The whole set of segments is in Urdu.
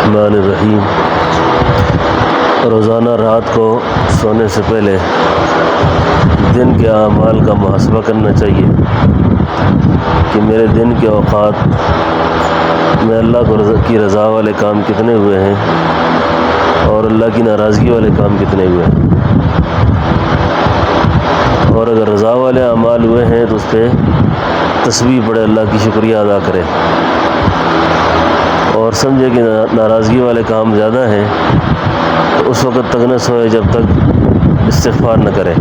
الرحمن الرحیم۔ روزانہ رات کو سونے سے پہلے دن کے اعمال کا محاسبہ کرنا چاہیے کہ میرے دن کے اوقات میں اللہ کی رضا والے کام کتنے ہوئے ہیں اور اللہ کی ناراضگی والے کام کتنے ہوئے ہیں، اور اگر رضا والے اعمال ہوئے ہیں تو اس پہ تسبیح پڑھے، اللہ کی شکریہ ادا کرے، اور سمجھے کہ ناراضگی والے کام زیادہ ہیں تو اس وقت تک نہ سوئے جب تک استغفار نہ کرے،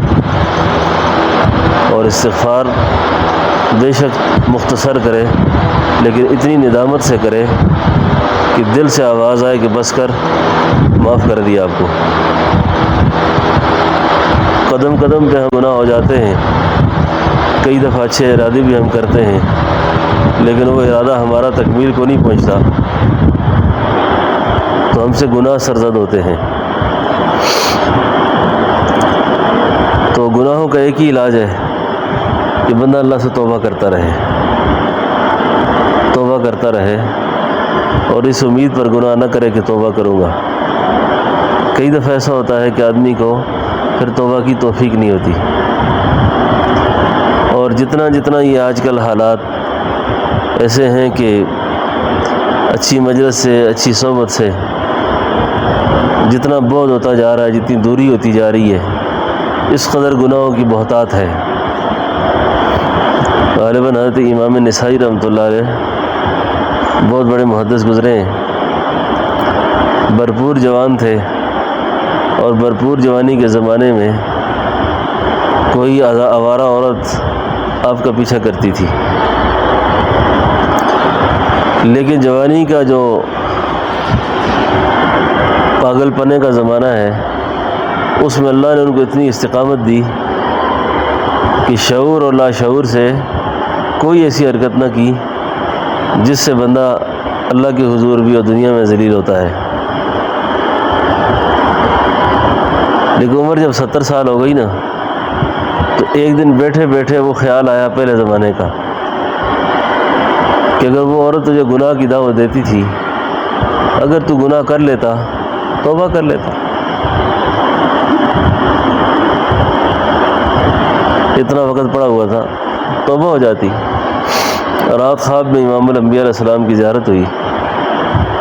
اور استغفار بے شک مختصر کرے لیکن اتنی ندامت سے کرے کہ دل سے آواز آئے کہ بس کر، معاف کر دیا آپ کو۔ قدم قدم پہ ہم گناہ ہو جاتے ہیں، کئی دفعہ اچھے ارادے بھی ہم کرتے ہیں لیکن وہ ارادہ ہمارا تکمیل کو نہیں پہنچتا تو ہم سے گناہ سرزد ہوتے ہیں۔ تو گناہوں کا ایک ہی علاج ہے کہ بندہ اللہ سے توبہ کرتا رہے اور اس امید پر گناہ نہ کرے کہ توبہ کروں گا۔ کئی دفعہ ایسا ہوتا ہے کہ آدمی کو پھر توبہ کی توفیق نہیں ہوتی، اور جتنا یہ آج کل حالات ایسے ہیں کہ اچھی مجلس سے، اچھی صحبت سے جتنا بعد ہوتا جا رہا ہے، جتنی دوری ہوتی جا رہی ہے، اس قدر گناہوں کی بہتات ہے۔ غالباً حضرت امام نسائی رحمۃ اللہ علیہ بہت بڑے محدث گزرے ہیں، بھرپور جوان تھے، اور بھرپور جوانی کے زمانے میں کوئی آوارہ عورت آپ کا پیچھا کرتی تھی، لیکن جوانی کا جو پاگل پنے کا زمانہ ہے اس میں اللہ نے ان کو اتنی استقامت دی کہ شعور اور لاشعور سے کوئی ایسی حرکت نہ کی جس سے بندہ اللہ کے حضور بھی اور دنیا میں ذلیل ہوتا ہے۔ لیکن عمر جب 70 سال ہو گئی نا تو ایک دن بیٹھے بیٹھے وہ خیال آیا پہلے زمانے کا کہ اگر وہ عورت تجھے گناہ کی دعوت دیتی تھی، اگر تو گناہ کر لیتا، توبہ کر لیتا، اتنا وقت پڑا ہوا تھا، توبہ ہو جاتی۔ رات خواب میں امام الانبیاء علیہ السلام کی زیارت ہوئی،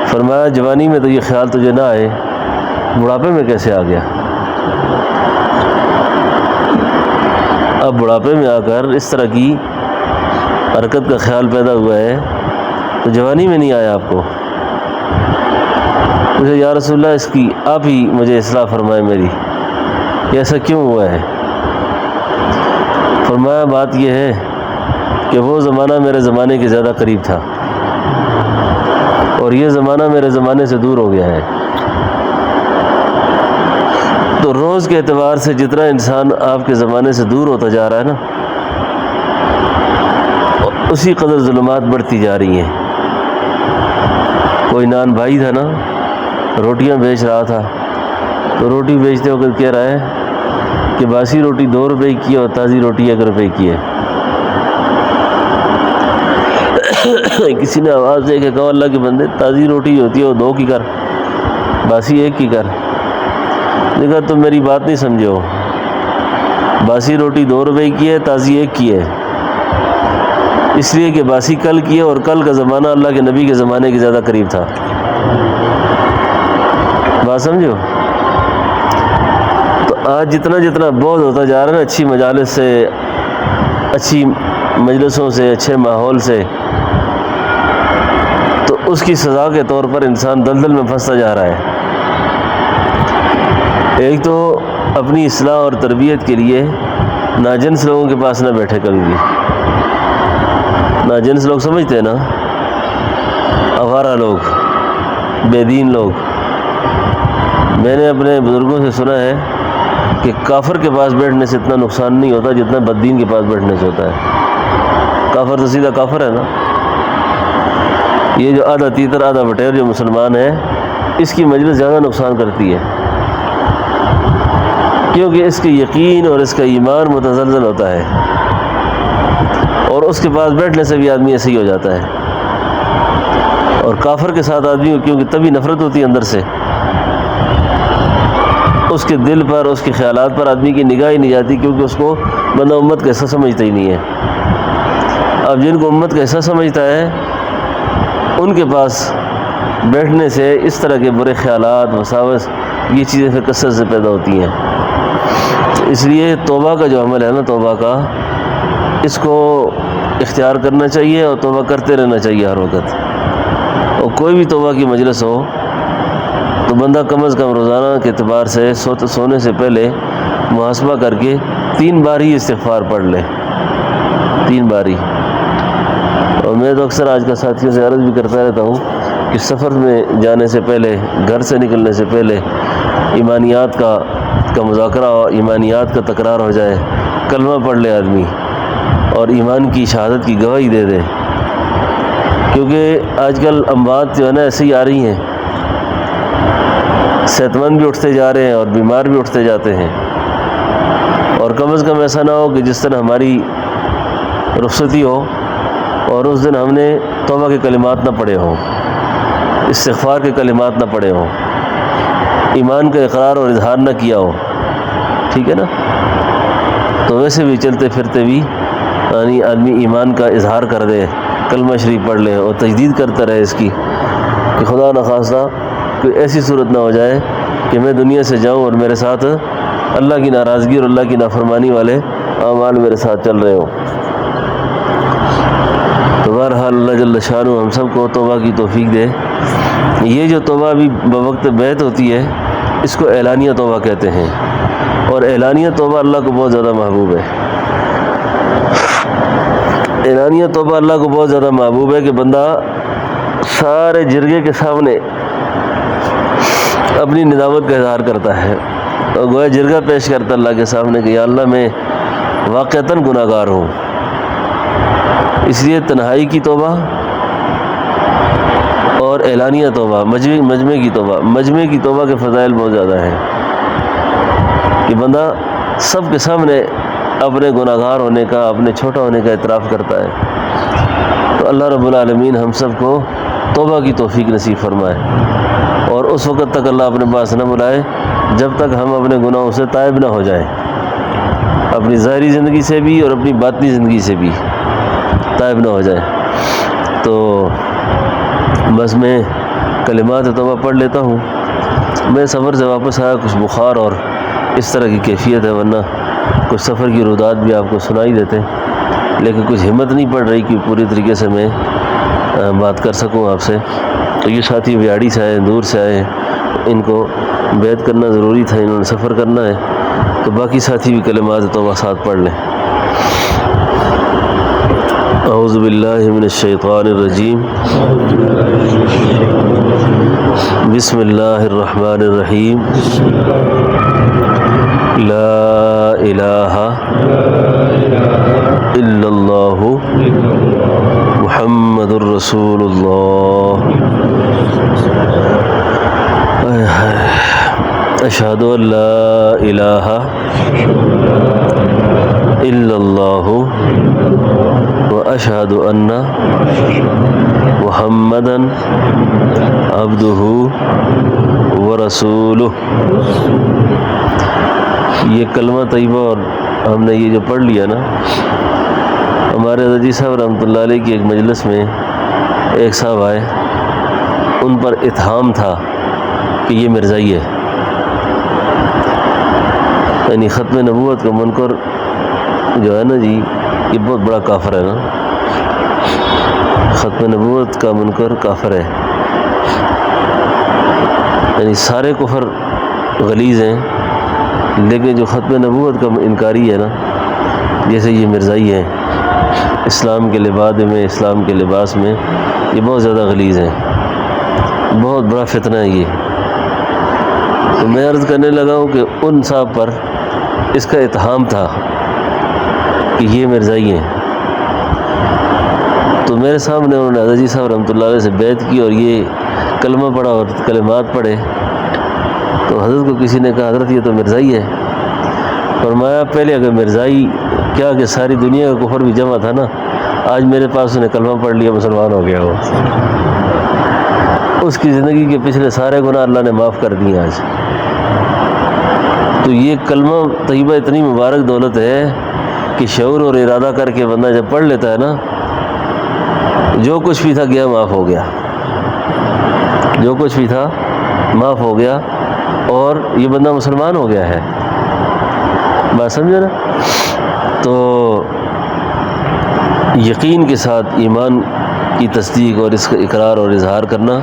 فرمایا جوانی میں تو یہ خیال تجھے نہ آئے، بڑھاپے میں کیسے آ گیا؟ اب بڑھاپے میں آ کر اس طرح کی حرکت کا خیال پیدا ہوا ہے تو جوانی میں نہیں آیا آپ کو؟ مجھے یا رسول اللہ اس کی آپ ہی مجھے اصلاح فرمائے میری، یہ ایسا کیوں ہوا ہے؟ فرمایا بات یہ ہے کہ وہ زمانہ میرے زمانے کے زیادہ قریب تھا اور یہ زمانہ میرے زمانے سے دور ہو گیا ہے۔ تو روز کے اعتبار سے جتنا انسان آپ کے زمانے سے دور ہوتا جا رہا ہے نا، اسی قدر ظلمات بڑھتی جا رہی ہیں۔ کوئی نان بھائی تھا نا، روٹیاں بیچ رہا تھا، تو روٹی بیچتے وقت کہہ رہا ہے کہ باسی روٹی 2 روپے کی ہے اور تازی روٹی 1 روپے کی ہے۔ کسی نے آواز دے کے کہا اللہ کے بندے، تازی روٹی ہوتی ہے وہ 2 کی کر، باسی 1 کی کر۔ دیکھا تم میری بات نہیں سمجھے ہو، باسی روٹی 2 روپے کی ہے، تازی 1 کی ہے، اس لیے کہ باسی کل کی ہے اور کل کا زمانہ اللہ کے نبی کے زمانے کے زیادہ قریب تھا۔ بات سمجھو؟ تو آج جتنا بعد ہوتا جا رہا ہے نا اچھی مجالس سے، اچھی مجلسوں سے، اچھے ماحول سے، تو اس کی سزا کے طور پر انسان دلدل میں پھنستا جا رہا ہے۔ ایک تو اپنی اصلاح اور تربیت کے لیے ناجنس لوگوں کے پاس نہ بیٹھے کبھی بھی۔ ناجنس لوگ سمجھتے ہیں نا، آوارہ لوگ، بے دین لوگ۔ میں نے اپنے بزرگوں سے سنا ہے کہ کافر کے پاس بیٹھنے سے اتنا نقصان نہیں ہوتا جتنا بددین کے پاس بیٹھنے سے ہوتا ہے۔ کافر تو سیدھا کافر ہے نا، یہ جو آدھا تیتر آدھا بٹیر جو مسلمان ہے، اس کی مجلس زیادہ نقصان کرتی ہے، کیونکہ اس کے یقین اور اس کا ایمان متزلزل ہوتا ہے، اور اس کے پاس بیٹھنے سے بھی آدمی ایسے ہی ہو جاتا ہے۔ اور کافر کے ساتھ آدمی کو کیونکہ تبھی نفرت ہوتی ہے اندر سے، اس کے دل پر، اس کے خیالات پر آدمی کی نگاہ ہی نہیں جاتی، کیونکہ اس کو بندہ امت کا حصہ سمجھتا ہی نہیں ہے۔ اب جن کو امت کا حصہ سمجھتا ہے ان کے پاس بیٹھنے سے اس طرح کے برے خیالات، وساوس، یہ چیزیں پھر کثرت سے پیدا ہوتی ہیں۔ اس لیے توبہ کا جو عمل ہے نا، توبہ کا، اس کو اختیار کرنا چاہیے اور توبہ کرتے رہنا چاہیے ہر وقت۔ اور کوئی بھی توبہ کی مجلس ہو تو بندہ کم از کم روزانہ کے اعتبار سے سونے سے پہلے محاسبہ کر کے 3 بار ہی استغفار پڑھ لے، 3 بار ہی۔ اور میں تو اکثر آج کا ساتھیوں سے عرض بھی کرتا رہتا ہوں کہ سفر میں جانے سے پہلے، گھر سے نکلنے سے پہلے ایمانیات کا مذاکرہ ہو، ایمانیات کا تکرار ہو جائے، کلمہ پڑھ لے آدمی اور ایمان کی شہادت کی گواہی دے دے، کیونکہ آج کل اموات جو ہے نا ایسے ہی آ رہی ہیں، صحت مند بھی اٹھتے جا رہے ہیں اور بیمار بھی اٹھتے جاتے ہیں۔ اور کم از کم ایسا نہ ہو کہ جس طرح ہماری رخصتی ہو اور اس دن ہم نے توبہ کے کلمات نہ پڑھے ہوں، استغفار کے کلمات نہ پڑھے ہوں، ایمان کا اقرار اور اظہار نہ کیا ہو، ٹھیک ہے نا؟ تو ویسے بھی چلتے پھرتے بھی یعنی آدمی ایمان کا اظہار کر دے، کلمہ شریف پڑھ لے اور تجدید کرتا رہے اس کی، کہ خدا نخواستہ کوئی ایسی صورت نہ ہو جائے کہ میں دنیا سے جاؤں اور میرے ساتھ اللہ کی ناراضگی اور اللہ کی نافرمانی والے اعمال میرے ساتھ چل رہے ہوں۔ تو بہرحال اللہ جل شانہ ہم سب کو توبہ کی توفیق دے۔ یہ جو توبہ بھی بوقت بیعت ہوتی ہے، اس کو اعلانیہ توبہ کہتے ہیں، اور اعلانیہ توبہ اللہ کو بہت زیادہ محبوب ہے۔ اعلانیہ توبہ اللہ کو بہت زیادہ محبوب ہے کہ بندہ سارے جرگے کے سامنے اپنی ندامت کا اظہار کرتا ہے اور گویا جرگہ پیش کرتا اللہ کے سامنے کہ یا اللہ میں واقعتاً گناہ گار ہوں۔ اس لیے تنہائی کی توبہ اور اعلانیہ توبہ، مجمع کی توبہ کے فضائل بہت زیادہ ہیں کہ بندہ سب کے سامنے اپنے گناہ گار ہونے کا، اپنے چھوٹا ہونے کا اعتراف کرتا ہے۔ تو اللہ رب العالمین ہم سب کو توبہ کی توفیق نصیب فرمائے، اور اس وقت تک اللہ اپنے پاس نہ بلائے جب تک ہم اپنے گناہوں سے تائب نہ ہو جائیں، اپنی ظاہری زندگی سے بھی اور اپنی باطنی زندگی سے بھی تائب نہ ہو جائیں۔ تو بس میں کلمات توبہ پڑھ لیتا ہوں۔ میں سفر سے واپس آیا، کچھ بخار اور اس طرح کی کیفیت ہے، ورنہ کچھ سفر کی رودات بھی آپ کو سنائی دیتے، لیکن کچھ ہمت نہیں پڑ رہی کہ پوری طریقے سے میں بات کر سکوں آپ سے۔ تو یہ ساتھی بیاڑی سے آئے، دور سے آئے، ان کو بیعت کرنا ضروری تھا، انہوں نے سفر کرنا ہے، تو باقی ساتھی بھی کلمات توبہ ساتھ پڑھ لیں۔ اعوذ باللہ من الشیطان الرجیم، بسم اللہ الرحمن الرحیم، لا الہ الا اللہ محمد الرسول اللہ، اشہد ان لا الہ الا اللہ واشہد ان محمدا عبدہ ورسولہ۔ یہ کلمہ طیبہ اور ہم نے یہ جو پڑھ لیا نا، ہمارے حضرت صاحب رحمۃ اللہ علیہ کی ایک مجلس میں ایک صاحب آئے، ان پر اتہام تھا کہ یہ مرزائی ہے، یعنی ختم نبوت کا منکر جو ہے نا جی، یہ بہت بڑا کافر ہے نا، ختم نبوت کا منکر کافر ہے، یعنی سارے کفر غلیظ ہیں، لیکن جو ختم نبوت کا انکاری ہے نا، جیسے یہ مرزائی ہے، اسلام کے لباس میں، اسلام کے لباس میں یہ بہت زیادہ غلیظ ہیں، بہت بڑا فتنہ ہے یہ۔ تو میں عرض کرنے لگا ہوں کہ ان صاحب پر اس کا اتہام تھا کہ یہ مرزائی ہیں، تو میرے سامنے انہوں نے حضرت صاحب رحمۃ اللہ علیہ سے بیعت کی اور یہ کلمہ پڑھا اور کلمات پڑھے، تو حضرت کو کسی نے کہا حضرت یہ تو مرزائی ہے۔ فرمایا پہلے اگر مرزائی کیا کہ ساری دنیا کا کفر بھی جمع تھا نا، آج میرے پاس انہیں کلمہ پڑھ لیا، مسلمان ہو گیا وہ۔ اس کی زندگی کے پچھلے سارے گناہ اللہ نے معاف کر دیے آج۔ تو یہ کلمہ طیبہ اتنی مبارک دولت ہے کہ شعور اور ارادہ کر کے بندہ جب پڑھ لیتا ہے نا، جو کچھ بھی تھا گیا معاف ہو گیا، جو کچھ بھی تھا معاف ہو گیا، اور یہ بندہ مسلمان ہو گیا ہے۔ بات سمجھے نا؟ تو یقین کے ساتھ ایمان کی تصدیق اور اس کا اقرار اور اظہار کرنا،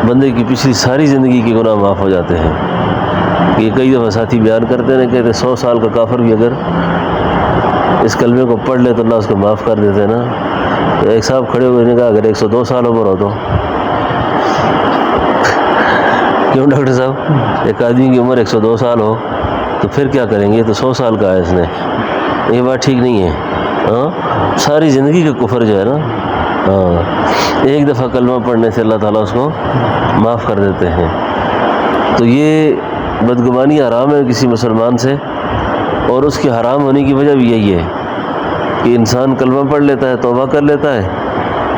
بندے کی پچھلی ساری زندگی کے گناہ معاف ہو جاتے ہیں۔ یہ کئی دفعہ ساتھی بیان کرتے ہیں، کہتے 100 سال کا کافر بھی اگر اس کلمے کو پڑھ لے تو اللہ اس کو معاف کر دیتے ہیں نا۔ تو ایک صاحب کھڑے ہوئے نے کہا اگر 102 سال عمر ہو تو کیوں ڈاکٹر صاحب، ایک آدمی کی عمر 102 سال ہو تو پھر کیا کریں گے؟ تو 100 سال کا ہے اس نے، یہ بات ٹھیک نہیں ہے۔ ہاں، ساری زندگی کا کفر جو ہے نا، ایک دفعہ کلمہ پڑھنے سے اللہ تعالیٰ اس کو معاف کر دیتے ہیں۔ تو یہ بدگمانی حرام ہے کسی مسلمان سے، اور اس کے حرام ہونے کی وجہ بھی یہی ہے کہ انسان کلمہ پڑھ لیتا ہے، توبہ کر لیتا ہے،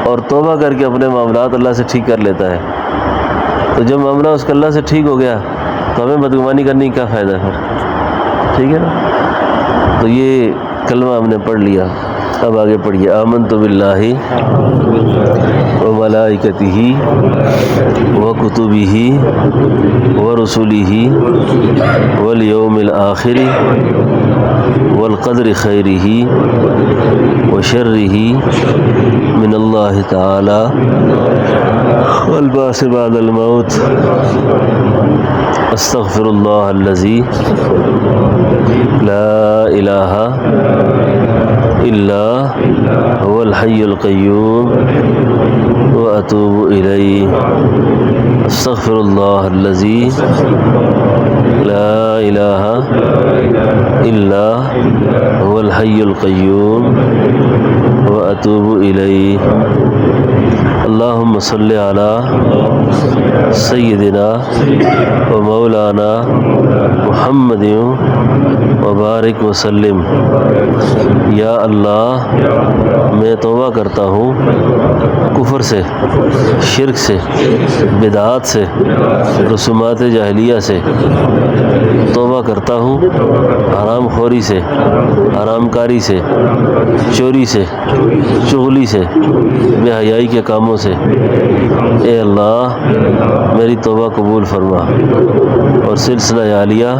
اور توبہ کر کے اپنے معاملات اللہ سے ٹھیک کر لیتا ہے۔ تو جب معاملہ اس کا اللہ سے ٹھیک ہو گیا تو ہمیں بدگمانی کرنے کا کیا فائدہ ہے پھر؟ ٹھیک ہے نا؟ تو یہ کلمہ ہم نے پڑھ لیا، اب آگے پڑھیے۔ آمنت باللہ و ملائکتہ و کتبہ و رسلہ والیوم الآخر والقدر خیرہ و شرہ من اللہ تعالی والبعث بعد الموت استغفر اللہ الذی لا الہ الا هو الحی القیوم واتوب الیہ استغفر اللہ الذی لا الہ الا هو الحی القیوم واتوب الیہ اللہم صلی علی سیدنا و مولانا محمد وبارک وسلم۔ یا اللہ، میں توبہ کرتا ہوں کفر سے، شرک سے، بدعات سے، رسومات جاہلیہ سے، توبہ کرتا ہوں حرام خوری سے، حرام کاری سے، چوری سے، چغلی سے، بے حیائی کے کاموں سے۔ اے اللہ، میری توبہ قبول فرما، اور سلسلہ عالیہ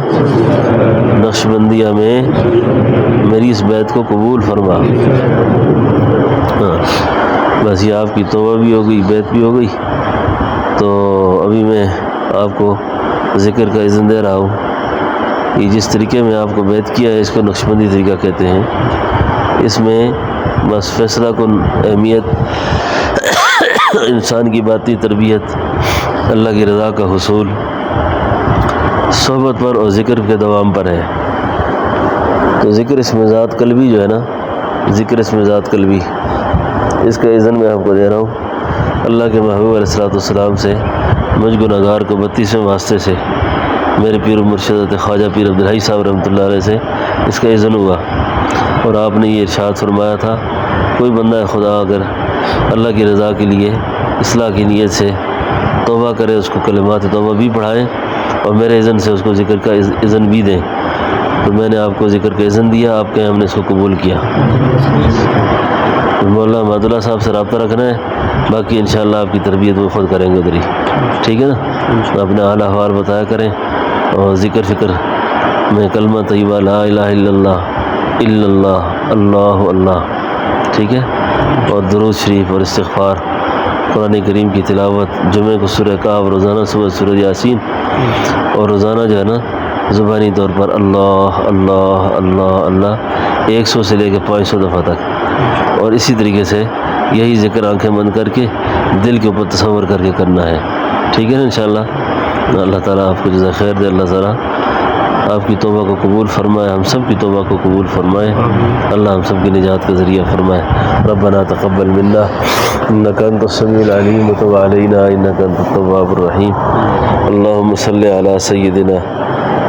نقشبندیہ میں میری اس بیعت کو قبول فرما۔ بس یہ آپ کی توبہ بھی ہو گئی، بیعت بھی ہو گئی۔ تو ابھی میں آپ کو ذکر کا اذن دے رہا ہوں۔ یہ جس طریقے میں آپ کو بیعت کیا ہے اس کو نقشبندی طریقہ کہتے ہیں۔ اس میں بس فیصلہ کن اہمیت انسان کی باطنی تربیت، اللہ کی رضا کا حصول، صحبت پر اور ذکر کے دوام پر ہے۔ تو ذکر اسم ذات قلبی جو ہے نا، ذکر اسم ذات قلبی، اس کا اذن میں آپ کو دے رہا ہوں۔ اللہ کے محبوب علیہ السلام سے مجھ گناہگار کو 32ویں واسطے سے میرے پیر و مرشد خواجہ پیر عبدالحی صاحب رحمۃ اللہ علیہ سے اس کا اذن ہوا، اور آپ نے یہ ارشاد فرمایا تھا، کوئی بندہ خدا اگر اللہ کی رضا کے لیے اصلاح کی نیت سے توبہ کرے، اس کو کلمات توبہ بھی پڑھائیں اور میرے اذن سے اس کو ذکر کا اذن بھی دیں۔ تو میں نے آپ کو ذکر کا اذن دیا، آپ کے ہم نے اس کو قبول کیا۔ مولانا محمد اللہ صاحب سے رابطہ رکھنا ہے، باقی انشاءاللہ آپ کی تربیت وہ خود کریں گے ادھر ہی، ٹھیک ہے نا؟ اپنے حال احوال بتایا کریں، اور ذکر فکر میں کلمہ طیبہ لا الہ الا اللہ اللہ اللہ، ٹھیک ہے؟ اور درود شریف اور استغفار، قرآن کریم کی تلاوت، جمعہ کو سورہ کہف، روزانہ صبح سورہ یاسین، اور روزانہ جو ہے نا زبانی طور پر اللہ اللہ اللہ اللہ 100 سے لے کے 500 دفعہ تک، اور اسی طریقے سے یہی ذکر آنکھیں بند کر کے دل کے اوپر تصور کر کے کرنا ہے، ٹھیک ہے نا؟ انشاءاللہ اللہ تعالیٰ آپ کو جزا خیر دے، اللہ تعالیٰ آپ کی توبہ کو قبول فرمائے، ہم سب کی توبہ کو قبول فرمائے، اللہ ہم سب کی نجات کا ذریعہ فرمائے۔ ربنا تقبل منا انک انت السمیع العلیم وتب علینا انک انت التواب الرحیم۔ اللہم صلی علی سیدنا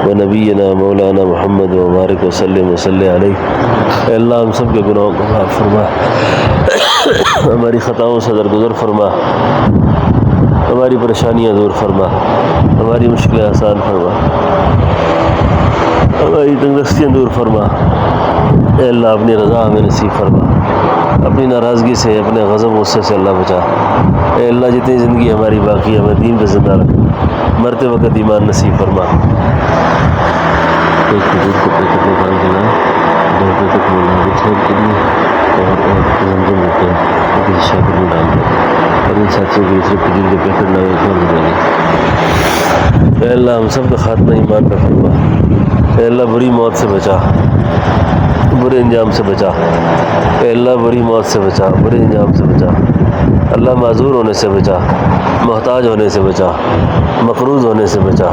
و نبینا مولانا محمد وبارک وسلم وصلی علیہ۔ اے اللہ ہم سب کے گناہوں کو معاف فرما، ہماری خطاؤں سے درگزر فرما، ہماری پریشانیاں دور فرما، ہماری مشکلیں آسان فرما، ہماری تنگستیاں دور فرما۔ اے اللہ اپنی رضا ہمیں نصیب فرما، اپنی ناراضگی سے، اپنے غضب غصے سے اللہ بچا۔ اے اللہ جتنی زندگی ہماری باقی ہے ہمیں دین پہ زندہ رکھ، مرتے وقت ایمان نصیب فرما۔ ایک حدود کو پیکٹ نکال کے لائیں، 2 پیکٹ میں لا چھوڑ کے لیے اور زمزم ہوتے ہیں وہ کسی شاکر میں ڈال دیں، اور ان ساتھیوں کے دوسرے کھجور کے پیکٹ لائے چھوڑ دیں گے۔ اے اللہ ہم سب کا خاتمہ ایمان پہ فرما۔ اے اللہ بری موت سے بچا، برے انجام سے بچا۔ اے اللہ بری موت سے بچا، برے انجام سے بچا۔ اللہ معذور ہونے سے بچا، محتاج ہونے سے بچا، مقروض ہونے سے بچا۔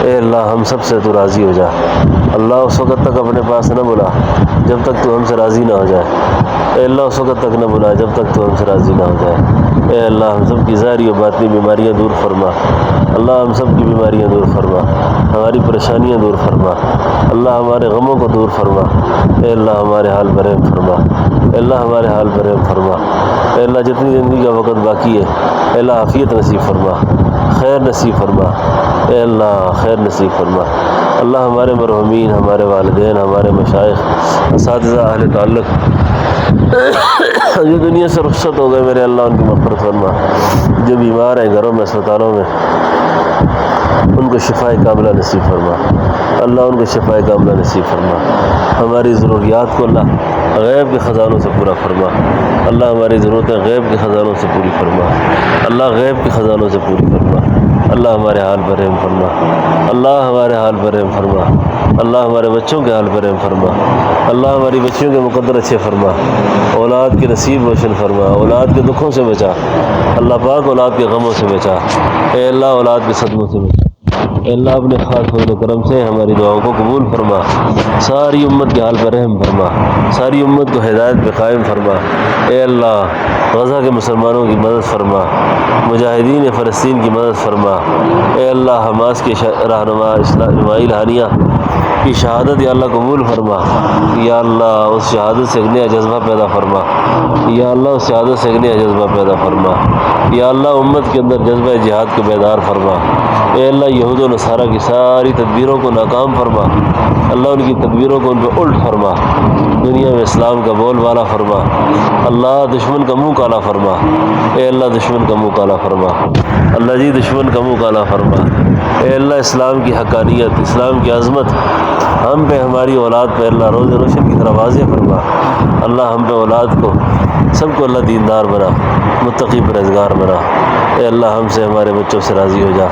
اے اللہ ہم سب سے تو راضی ہو جا۔ اللہ اس وقت تک اپنے پاس نہ بلا جب تک تو ہم سے راضی نہ ہو جائے۔ اے اللہ اس وقت تک نہ بلا جب تک تو ہم سے راضی نہ ہو جائے۔ اے اللہ ہم سب کی ظاہری و باطنی بیماریاں دور فرما۔ اللہ ہم سب کی بیماریاں دور فرما، ہماری پریشانیاں دور فرما۔ اللہ ہمارے غموں کو دور فرما۔ اے اللہ ہمارے حال پر رحم فرما۔ اے اللہ ہمارے حال پر رحم فرما۔ اے اللہ جتنی زندگی کا وقت باقی ہے اے اللہ عافیت نصیب فرما، خیر نصیب فرما۔ اے اللہ خیر نصیب فرما۔ اللہ ہمارے مرحومین، ہمارے والدین، ہمارے مشائخ، اساتذہ، اہل تعلق جو دنیا سے رخصت ہو گئے میرے اللہ ان کی مغفرت فرما۔ جو بیمار ہیں گھروں میں، اسپتالوں میں، ان کو شفاء کاملہ نصیب فرما۔ اللہ ان کو شفاء کاملہ نصیب فرما۔ ہماری ضروریات کو اللہ غیب کے خزانوں سے پورا فرما۔ اللہ ہماری ضرورتیں غیب کے خزانوں سے پوری فرما۔ اللہ غیب کے خزانوں سے پوری فرما۔ اللہ ہمارے حال پر رحم فرما۔ اللہ ہمارے حال پر رحم فرما۔ اللہ ہمارے بچوں کے حال پر رحم فرما۔ اللہ ہماری بچیوں کے مقدر اچھے فرما۔ اولاد کے نصیب روشن فرما، اولاد کے دکھوں سے بچا۔ اللہ پاک اولاد کے غموں سے بچا۔ اے اللہ اولاد کے صدموں سے بچا۔ اے اللہ اپنے خاص فضل و کرم سے ہماری دعاؤں کو قبول فرما۔ ساری امت کے حال پر رحم فرما، ساری امت کو ہدایت پہ قائم فرما۔ اے اللہ غزہ کے مسلمانوں کی مدد فرما، مجاہدین فلسطین کی مدد فرما۔ اے اللہ حماس کے رہنما اسماعیل ہانیہ کی شہادت یا اللہ قبول فرما۔ یا اللہ اس شہادت سے ایک نیا جذبہ پیدا فرما۔ یا اللہ اس شہادت سے ایک نیا جذبہ پیدا فرما۔ یا اللہ امت کے اندر جذبہ جہاد کو بیدار فرما۔ اے اللہ یہود و نصارہ کی ساری تدبیروں کو ناکام فرما۔ اللہ ان کی تدبیروں کو ان پہ الٹ فرما، دنیا میں اسلام کا بول بالا فرما۔ اللہ دشمن کا منہ کالا فرما۔ اے اللہ دشمن کا منہ کالا فرما۔ اللہ جی دشمن کا منہ کالا فرما۔ اے اللہ اسلام کی حقانیت، اسلام کی عظمت ہم پہ، ہماری اولاد پہ اللہ روز روشن کی طرح واضح فرما۔ اللہ ہم پہ اولاد کو سب کو اللہ دیندار بنا، متقی پرہیزگار بنا۔ اے اللہ ہم سے، ہمارے بچوں سے راضی ہو جا۔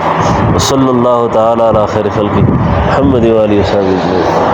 صلی اللہ تعالیٰ علی خیر خلقہ محمد و آلہ وصحبہ اجمعین۔